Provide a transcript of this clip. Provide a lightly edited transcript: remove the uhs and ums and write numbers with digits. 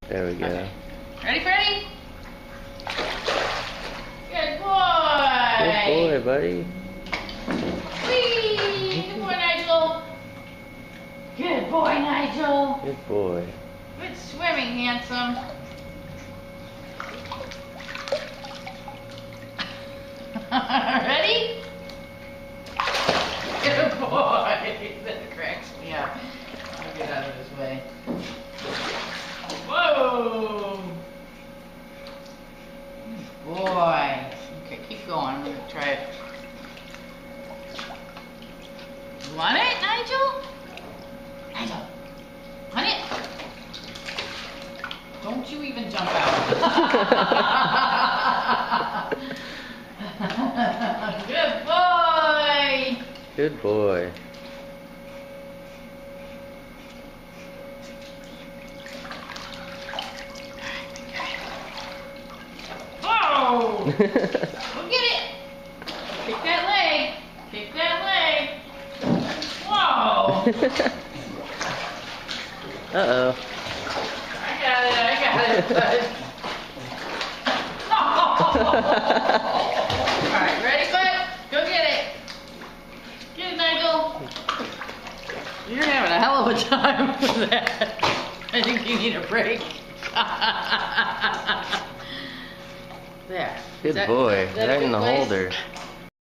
There we go. Okay. Ready, Freddy? Good boy! Good boy, buddy. Whee! Good boy, Nigel! Good boy, Nigel! Good boy. Good swimming, handsome. Ready? Good boy! That cracks me up. I'll get out of his way. Whoa! Good boy. Okay, keep going. I'm gonna try it. You want it, Nigel? Nigel, want it? Don't you even jump out. Good boy. Good boy. Whoa! Go get it. Kick that leg. Kick that leg. Whoa! Uh-oh. I got it, bud. Alright, ready, bud? Go get it. Get it, Nigel. You're having a hell of a time with that. I think you need a break. There. Good Is that boy. a Right in good the place? holder.